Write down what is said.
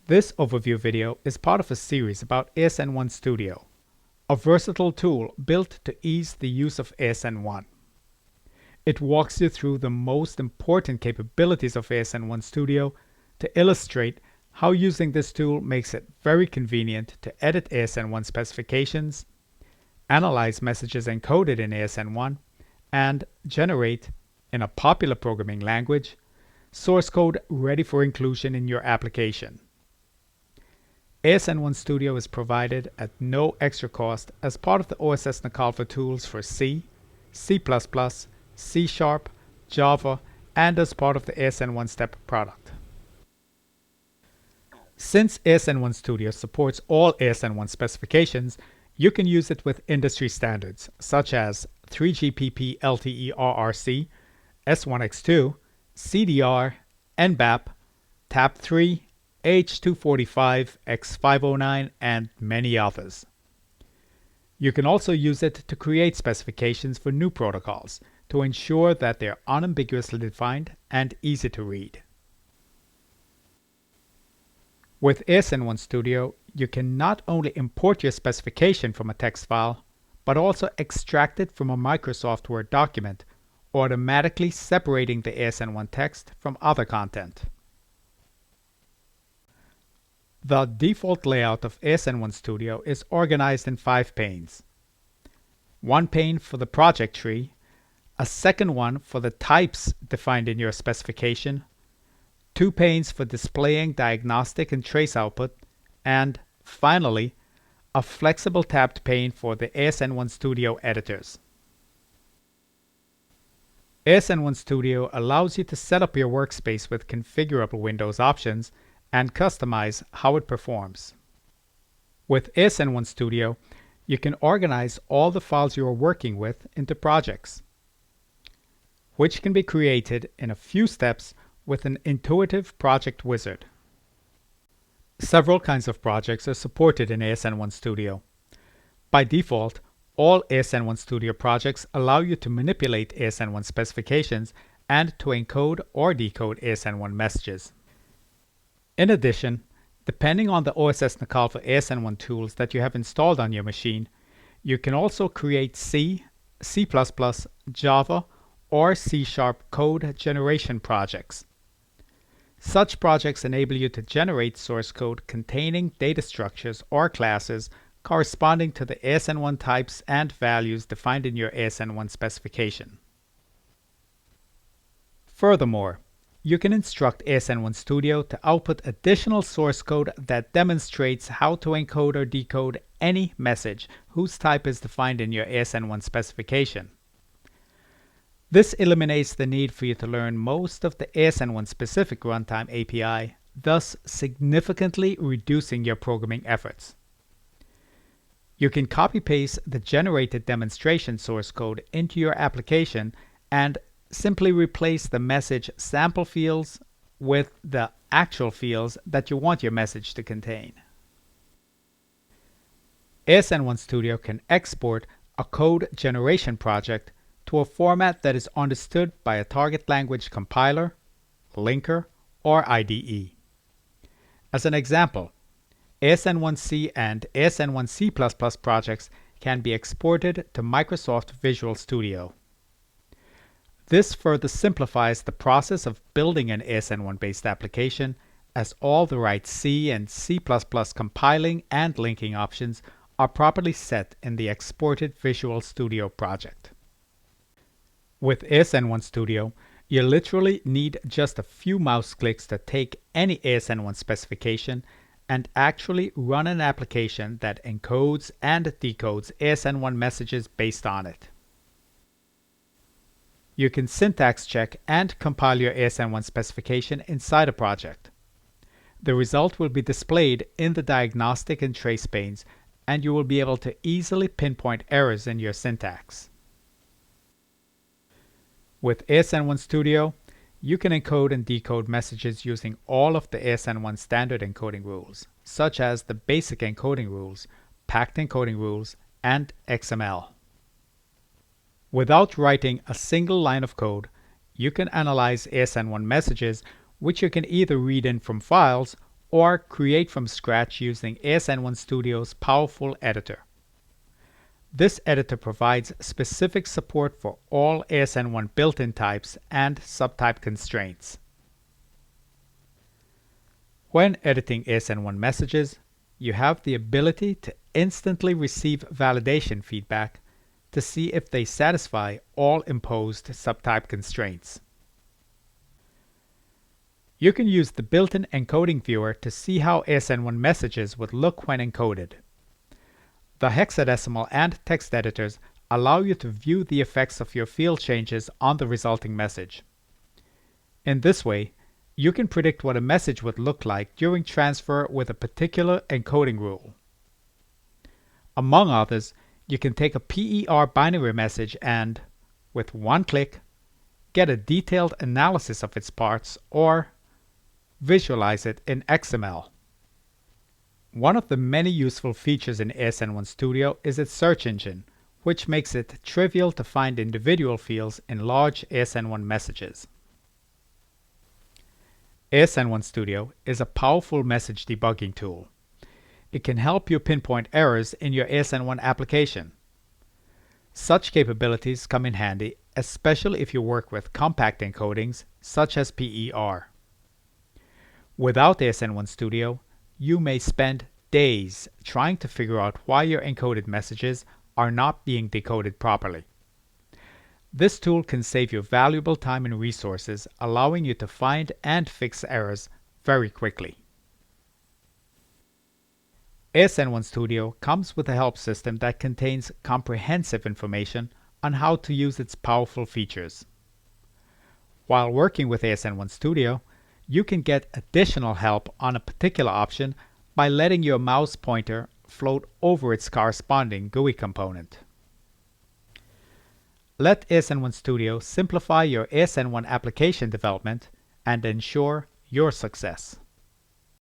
This overview video is part of a series about ASN.1 Studio, a versatile tool built to ease the use of ASN.1. It walks you through the most important capabilities of ASN.1 Studio to illustrate how using this tool makes it very convenient to edit ASN.1 specifications, analyze messages encoded in ASN.1, and generate, in a popular programming language, source code ready for inclusion in your application. ASN.1 Studio is provided at no extra cost as part of the OSS Nokalva tools for C, C++, C#, Java, and as part of the ASN.1 Step product. Since ASN.1 Studio supports all ASN.1 specifications, you can use it with industry standards such as 3GPP LTE RRC, S1X2, CDR, NBAP, TAP3, H245, X509, and many others. You can also use it to create specifications for new protocols to ensure that they are unambiguously defined and easy to read. With ASN.1 Studio, you can not only import your specification from a text file, but also extract it from a Microsoft Word document, automatically separating the ASN.1 text from other content. The default layout of ASN.1 Studio is organized in 5 panes. One pane for the project tree, a second one for the types defined in your specification, 2 panes for displaying diagnostic and trace output, and finally, a flexible tabbed pane for the ASN.1 Studio editors. ASN.1 Studio allows you to set up your workspace with configurable Windows options and customize how it performs. With ASN.1 Studio, you can organize all the files you are working with into projects, which can be created in a few steps with an intuitive project wizard. Several kinds of projects are supported in ASN.1 Studio. By default, all ASN.1 Studio projects allow you to manipulate ASN.1 specifications and to encode or decode ASN.1 messages. In addition, depending on the OSS Nokalva ASN.1 tools that you have installed on your machine, you can also create C, C++, Java, or C# code generation projects. Such projects enable you to generate source code containing data structures or classes corresponding to the ASN.1 types and values defined in your ASN.1 specification. Furthermore, you can instruct ASN.1 Studio to output additional source code that demonstrates how to encode or decode any message whose type is defined in your ASN.1 specification. This eliminates the need for you to learn most of the ASN.1 specific runtime API, thus significantly reducing your programming efforts. You can copy-paste the generated demonstration source code into your application and simply replace the message sample fields with the actual fields that you want your message to contain. ASN.1 Studio can export a code generation project to a format that is understood by a target language compiler, linker, or IDE. As an example, ASN.1C and ASN.1 C++ projects can be exported to Microsoft Visual Studio. This further simplifies the process of building an ASN.1 based application, as all the right C and C++ compiling and linking options are properly set in the exported Visual Studio project. With ASN.1 Studio, you literally need just a few mouse clicks to take any ASN.1 specification and actually run an application that encodes and decodes ASN.1 messages based on it. You can syntax check and compile your ASN.1 specification inside a project. The result will be displayed in the diagnostic and trace panes, and you will be able to easily pinpoint errors in your syntax. With ASN.1 Studio, you can encode and decode messages using all of the ASN.1 standard encoding rules, such as the basic encoding rules, packed encoding rules, and XML. Without writing a single line of code, you can analyze ASN.1 messages, which you can either read in from files or create from scratch using ASN.1 Studio's powerful editor. This editor provides specific support for all ASN.1 built-in types and subtype constraints. When editing ASN.1 messages, you have the ability to instantly receive validation feedback to see if they satisfy all imposed subtype constraints. You can use the built-in encoding viewer to see how ASN.1 messages would look when encoded. The hexadecimal and text editors allow you to view the effects of your field changes on the resulting message. In this way, you can predict what a message would look like during transfer with a particular encoding rule. Among others, you can take a PER binary message and, with one click, get a detailed analysis of its parts or visualize it in XML. One of the many useful features in ASN.1 Studio is its search engine, which makes it trivial to find individual fields in large ASN.1 messages. ASN.1 Studio is a powerful message debugging tool. It can help you pinpoint errors in your ASN.1 application. Such capabilities come in handy, especially if you work with compact encodings such as PER. Without ASN.1 Studio, you may spend days trying to figure out why your encoded messages are not being decoded properly. This tool can save you valuable time and resources, allowing you to find and fix errors very quickly. ASN.1 Studio comes with a help system that contains comprehensive information on how to use its powerful features. While working with ASN.1 Studio, you can get additional help on a particular option by letting your mouse pointer float over its corresponding GUI component. Let ASN.1 Studio simplify your ASN.1 application development and ensure your success.